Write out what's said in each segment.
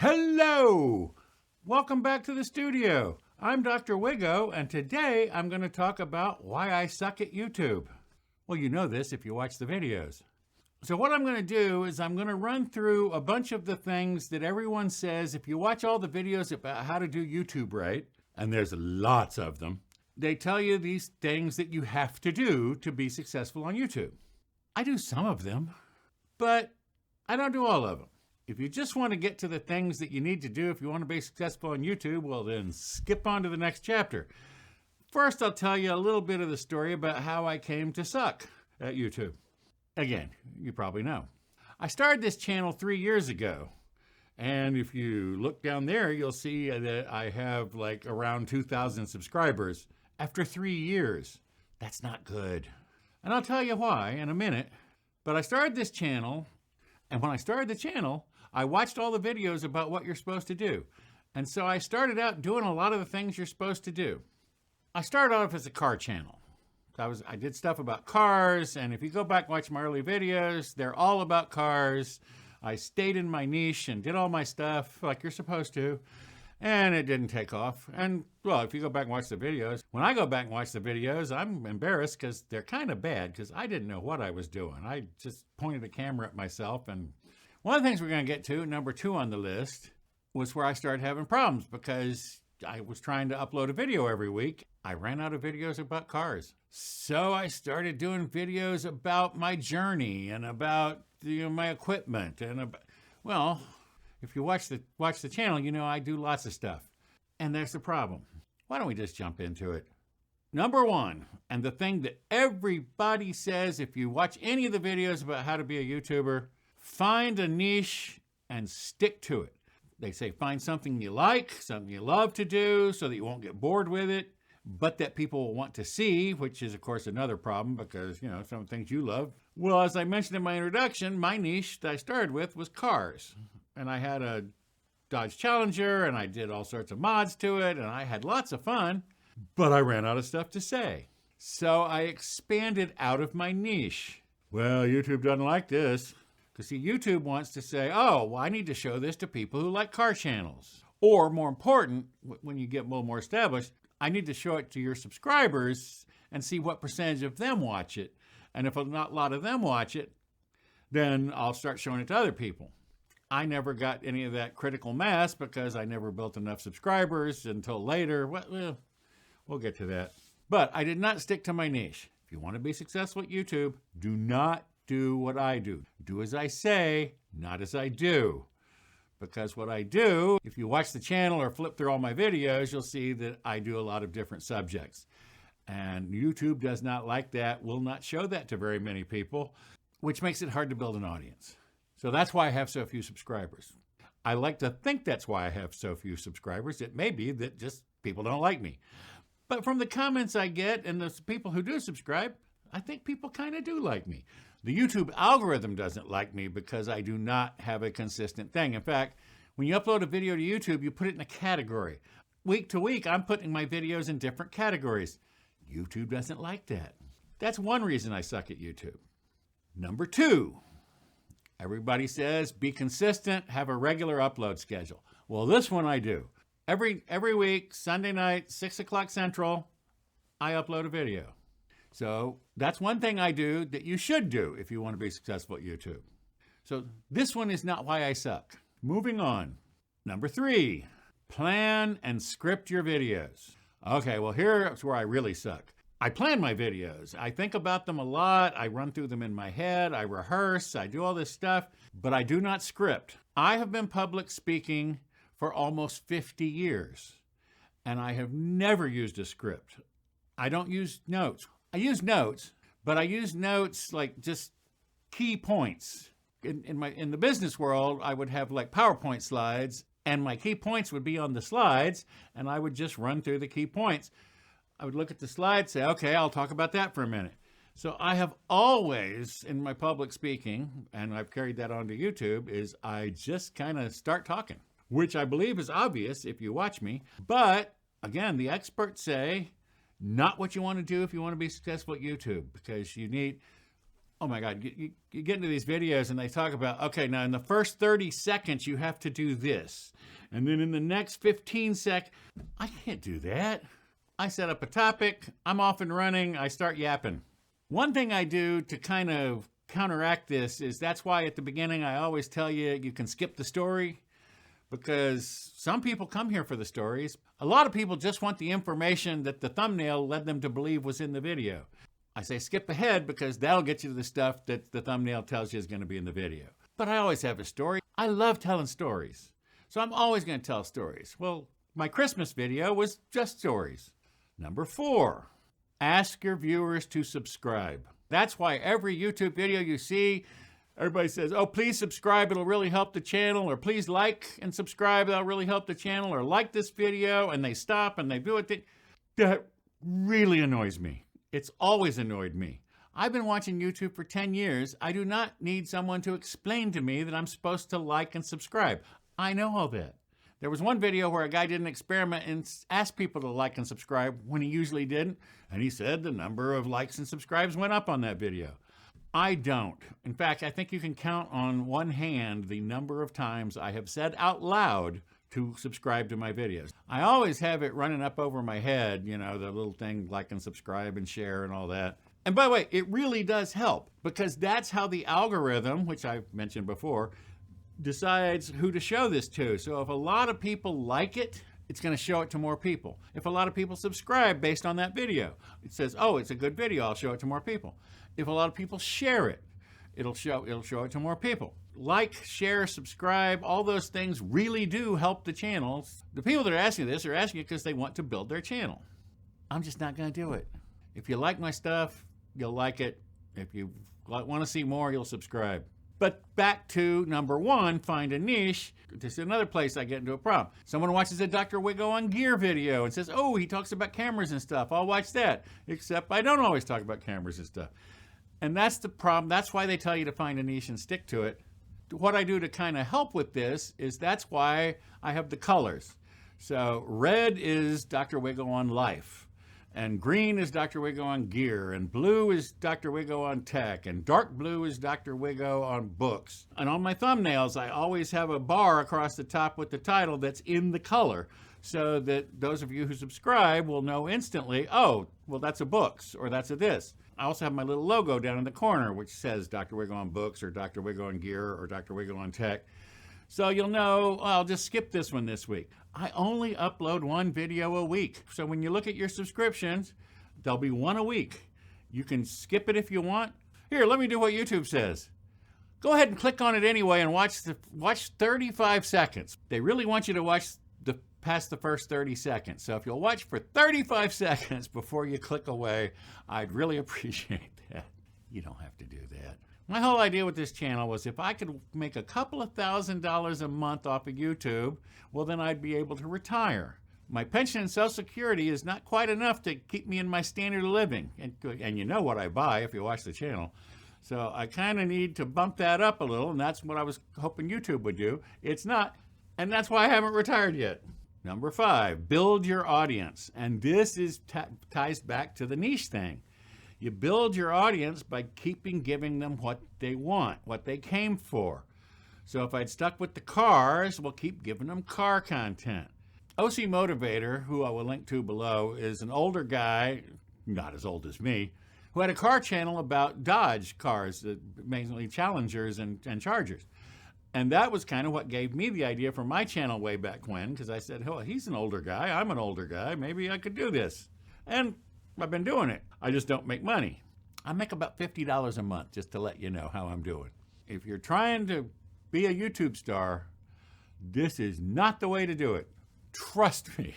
Hello! Welcome back to the studio. I'm Dr. Wigo, and today I'm going to talk about why I suck at YouTube. Well, you know this if you watch the videos. So what I'm going to do is I'm going to run through a bunch of the things that everyone says if you watch all the videos about how to do YouTube right, and there's lots of them, they tell you these things that you have to do to be successful on YouTube. I do some of them, but I don't do all of them. If you just want to get to the things that you need to do if you want to be successful on YouTube, well then skip on to the next chapter. First, I'll tell you a little bit of the story about how I came to suck at YouTube. Again, you probably know. I started this channel 3 years ago. And if you look down there, you'll see that I have like around 2,000 subscribers after 3 years. That's not good. And I'll tell you why in a minute. But I started this channel, and when I started the channel, I watched all the videos about what you're supposed to do. And so I started out doing a lot of the things you're supposed to do. I started off as a car channel. I did stuff about cars, and if you go back and watch my early videos, they're all about cars. I stayed in my niche and did all my stuff like you're supposed to, and it didn't take off. And, well, if you go back and watch the videos, when I go back and watch the videos, I'm embarrassed because they're kind of bad because I didn't know what I was doing. I just pointed a camera at myself, and one of the things we're going to get to, number 2 on the list, was where I started having problems because I was trying to upload a video every week. I ran out of videos about cars. So I started doing videos about my journey and about my equipment. And well, if you watch the channel, you know I do lots of stuff. And there's the problem. Why don't we just jump into it? Number 1, and the thing that everybody says if you watch any of the videos about how to be a YouTuber, find a niche and stick to it. They say find something you like, something you love to do so that you won't get bored with it, but that people will want to see, which is, of course, another problem because, some things you love. Well, as I mentioned in my introduction, my niche that I started with was cars. And I had a Dodge Challenger, and I did all sorts of mods to it, and I had lots of fun, but I ran out of stuff to say. So I expanded out of my niche. Well, YouTube doesn't like this. Because see, YouTube wants to say, oh, well, I need to show this to people who like car channels. Or more important, when you get a little more established, I need to show it to your subscribers and see what percentage of them watch it. And if not a lot of them watch it, then I'll start showing it to other people. I never got any of that critical mass because I never built enough subscribers until later. Well, we'll get to that. But I did not stick to my niche. If you want to be successful at YouTube, do not do what I do. Do as I say, not as I do. Because what I do, if you watch the channel or flip through all my videos, you'll see that I do a lot of different subjects. And YouTube does not like that, will not show that to very many people, which makes it hard to build an audience. So that's why I have so few subscribers. I like to think that's why I have so few subscribers. It may be that just people don't like me. But from the comments I get and the people who do subscribe, I think people kind of do like me. The YouTube algorithm doesn't like me because I do not have a consistent thing. In fact, when you upload a video to YouTube, you put it in a category. Week to week, I'm putting my videos in different categories. YouTube doesn't like that. That's one reason I suck at YouTube. Number 2, everybody says be consistent, have a regular upload schedule. Well, this one I do. Every week, Sunday night, 6 o'clock Central, I upload a video. So that's one thing I do that you should do if you want to be successful at YouTube. So this one is not why I suck. Moving on. Number 3, plan and script your videos. Okay, well, here's where I really suck. I plan my videos. I think about them a lot. I run through them in my head. I rehearse. I do all this stuff, but I do not script. I have been public speaking for almost 50 years, and I have never used a script. I don't use notes. I use notes, but I use notes like just key points. In the business world, I would have like PowerPoint slides, and my key points would be on the slides, and I would just run through the key points. I would look at the slides, say, okay, I'll talk about that for a minute. So I have always, in my public speaking, and I've carried that onto YouTube, is I just kind of start talking, which I believe is obvious if you watch me. But again, the experts say, not what you want to do if you want to be successful at YouTube, because you need Oh my God, you get into these videos and they talk about, okay, now in the first 30 seconds, you have to do this. And then in the next 15 seconds, I can't do that. I set up a topic, I'm off and running, I start yapping. One thing I do to kind of counteract this is that's why at the beginning I always tell you, you can skip the story, because some people come here for the stories. A lot of people just want the information that the thumbnail led them to believe was in the video. I say skip ahead because that'll get you to the stuff that the thumbnail tells you is going to be in the video. But I always have a story. I love telling stories. So I'm always going to tell stories. Well, my Christmas video was just stories. Number 4, ask your viewers to subscribe. That's why every YouTube video you see, everybody says, oh, please subscribe, it'll really help the channel, or please like and subscribe, that'll really help the channel, or like this video, and they stop and they do it. That really annoys me. It's always annoyed me. I've been watching YouTube for 10 years. I do not need someone to explain to me that I'm supposed to like and subscribe. I know all that. There was one video where a guy did an experiment and asked people to like and subscribe when he usually didn't, and he said the number of likes and subscribes went up on that video. I don't. In fact, I think you can count on one hand the number of times I have said out loud to subscribe to my videos. I always have it running up over my head, you know, the little thing like and subscribe and share and all that. And by the way, it really does help, because that's how the algorithm, which I've mentioned before, decides who to show this to. So if a lot of people like it, it's going to show it to more people. If a lot of people subscribe based on that video, it says, oh, it's a good video, I'll show it to more people. If a lot of people share it, it'll show it to more people. Like, share, subscribe, all those things really do help the channels. The people that are asking this are asking it because they want to build their channel. I'm just not going to do it. If you like my stuff, you'll like it. If you want to see more, you'll subscribe. But back to number 1, find a niche. This is another place I get into a problem. Someone watches a Dr. Wiggo on gear video and says, oh, he talks about cameras and stuff. I'll watch that. Except I don't always talk about cameras and stuff. And that's the problem. That's why they tell you to find a niche and stick to it. What I do to kind of help with this is that's why I have the colors. So red is Dr. Wiggo on life, and green is Dr. Wiggo on gear, and blue is Dr. Wiggo on tech, and dark blue is Dr. Wiggo on books. And on my thumbnails, I always have a bar across the top with the title that's in the color, so that those of you who subscribe will know instantly, oh, well, that's a books, or that's a this. I also have my little logo down in the corner, which says Dr. Wiggo on books, or Dr. Wiggo on gear, or Dr. Wiggo on tech. So you'll know, well, I'll just skip this one this week. I only upload 1 video a week. So when you look at your subscriptions, there'll be 1 a week. You can skip it if you want. Here, let me do what YouTube says. Go ahead and click on it anyway and watch 35 seconds. They really want you to watch past the first 30 seconds. So if you'll watch for 35 seconds before you click away, I'd really appreciate that. You don't have to do that. My whole idea with this channel was if I could make a couple of $1,000s a month off of YouTube, well, then I'd be able to retire. My pension and Social Security is not quite enough to keep me in my standard of living. And you know what I buy if you watch the channel. So I kind of need to bump that up a little, and that's what I was hoping YouTube would do. It's not, and that's why I haven't retired yet. Number 5, build your audience. And this ties back to the niche thing. You build your audience by giving them what they want, what they came for. So if I'd stuck with the cars, we'll keep giving them car content. OC Motivator, who I will link to below, is an older guy, not as old as me, who had a car channel about Dodge cars, mainly Challengers and Chargers. And that was kind of what gave me the idea for my channel way back when, because I said, oh, he's an older guy, I'm an older guy, maybe I could do this. And I've been doing it. I just don't make money. I make about $50 a month, just to let you know how I'm doing. If you're trying to be a YouTube star, this is not the way to do it. Trust me.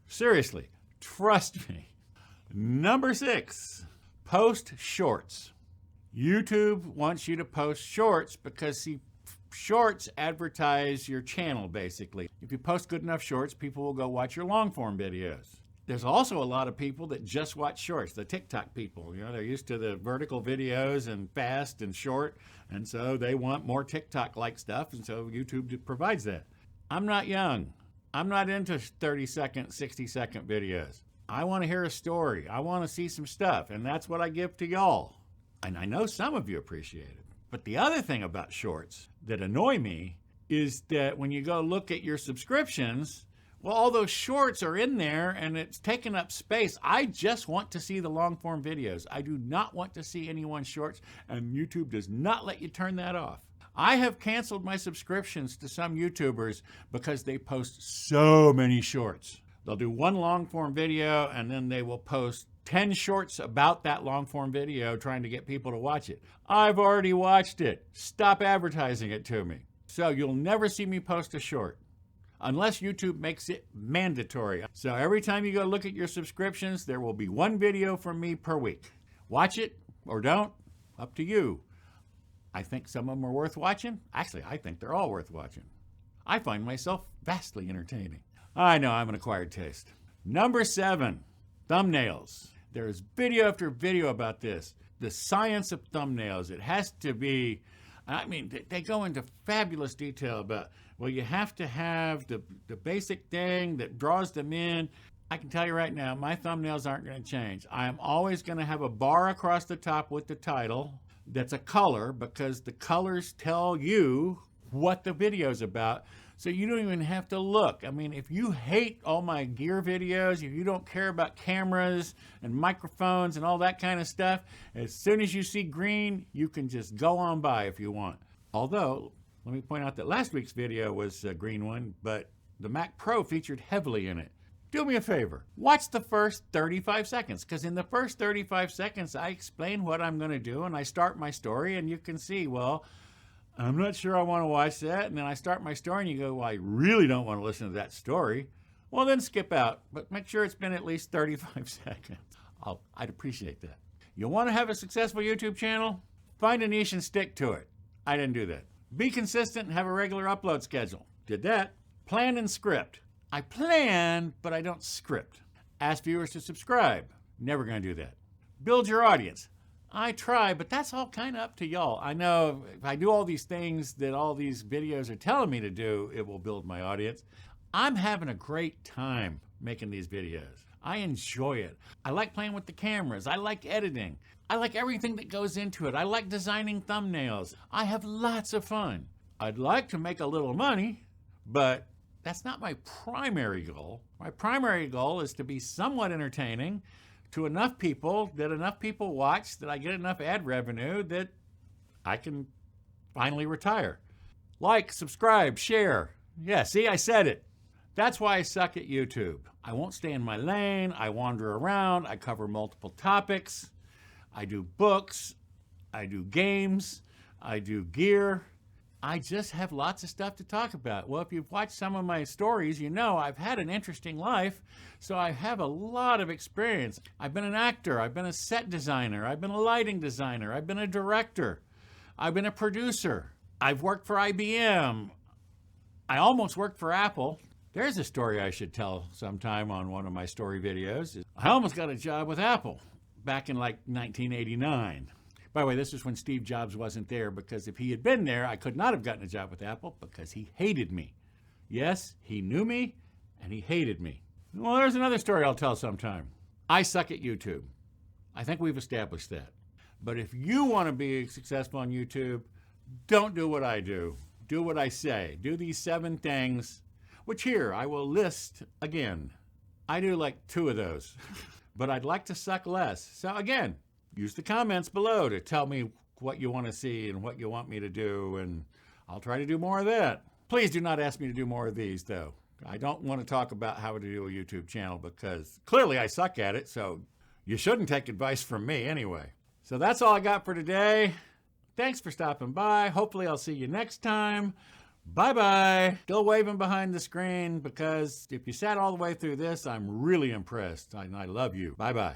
Seriously, trust me. Number 6, post shorts. YouTube wants you to post shorts because, see, shorts advertise your channel, basically. If you post good enough shorts, people will go watch your long form videos. There's also a lot of people that just watch shorts, the TikTok people. You know, they're used to the vertical videos and fast and short, and so they want more TikTok-like stuff, and so YouTube provides that. I'm not young. I'm not into 30-second, 60-second videos. I want to hear a story. I want to see some stuff, and that's what I give to y'all. And I know some of you appreciate it. But the other thing about shorts that annoy me is that when you go look at your subscriptions, well, all those shorts are in there and it's taking up space. I just want to see the long form videos. I do not want to see anyone's shorts, and YouTube does not let you turn that off. I have canceled my subscriptions to some YouTubers because they post so many shorts. They'll do one long form video and then they will post 10 shorts about that long form video trying to get people to watch it. I've already watched it. Stop advertising it to me. So you'll never see me post a short unless YouTube makes it mandatory. So every time you go look at your subscriptions, there will be one video from me per week. Watch it or don't, up to you. I think some of them are worth watching. Actually, I think they're all worth watching. I find myself vastly entertaining. I know I'm an acquired taste. Number 7, thumbnails. There's video after video about this. The science of thumbnails. It has to be, I mean, they go into fabulous detail about, well, you have to have the basic thing that draws them in. I can tell you right now, my thumbnails aren't going to change. I am always going to have a bar across the top with the title that's a color, because the colors tell you what the video's about. So you don't even have to look. I mean, if you hate all my gear videos, if you don't care about cameras and microphones and all that kind of stuff, as soon as you see green, you can just go on by if you want. Although, let me point out that last week's video was a green one, but the Mac Pro featured heavily in it. Do me a favor, watch the first 35 seconds, because in the first 35 seconds, I explain what I'm going to do and I start my story, and you can see, well, I'm not sure I want to watch that. And then I start my story and you go, well, I really don't want to listen to that story. Well, then skip out, but make sure it's been at least 35 seconds. I'd appreciate that. You want to have a successful YouTube channel? Find a niche and stick to it. I didn't do that. Be consistent and have a regular upload schedule. Did that. Plan and script. I plan, but I don't script. Ask viewers to subscribe. Never going to do that. Build your audience. I try, but that's all kind of up to y'all. I know if I do all these things that all these videos are telling me to do, it will build my audience. I'm having a great time making these videos. I enjoy it. I like playing with the cameras. I like editing. I like everything that goes into it. I like designing thumbnails. I have lots of fun. I'd like to make a little money, but that's not my primary goal. My primary goal is to be somewhat entertaining to enough people, that enough people watch, that I get enough ad revenue that I can finally retire. Like, subscribe, share. Yeah, see, I said it. That's why I suck at YouTube. I won't stay in my lane. I wander around. I cover multiple topics. I do books. I do games. I do gear. I just have lots of stuff to talk about. Well, if you've watched some of my stories, you know I've had an interesting life, so I have a lot of experience. I've been an actor, I've been a set designer, I've been a lighting designer, I've been a director, I've been a producer, I've worked for IBM, I almost worked for Apple. There's a story I should tell sometime on one of my story videos. I almost got a job with Apple back in like 1989. By the way, this is when Steve Jobs wasn't there, because if he had been there, I could not have gotten a job with Apple because he hated me. Yes, he knew me and he hated me. Well, there's another story I'll tell sometime. I suck at YouTube. I think we've established that. But if you want to be successful on YouTube, don't do what I do. Do what I say. Do these 7 things, which here I will list again. I do like 2 of those, but I'd like to suck less. So again, use the comments below to tell me what you want to see and what you want me to do, and I'll try to do more of that. Please do not ask me to do more of these, though. I don't want to talk about how to do a YouTube channel because clearly I suck at it, so you shouldn't take advice from me anyway. So that's all I got for today. Thanks for stopping by. Hopefully I'll see you next time. Bye-bye. Still waving behind the screen because if you sat all the way through this, I'm really impressed, and I love you. Bye-bye.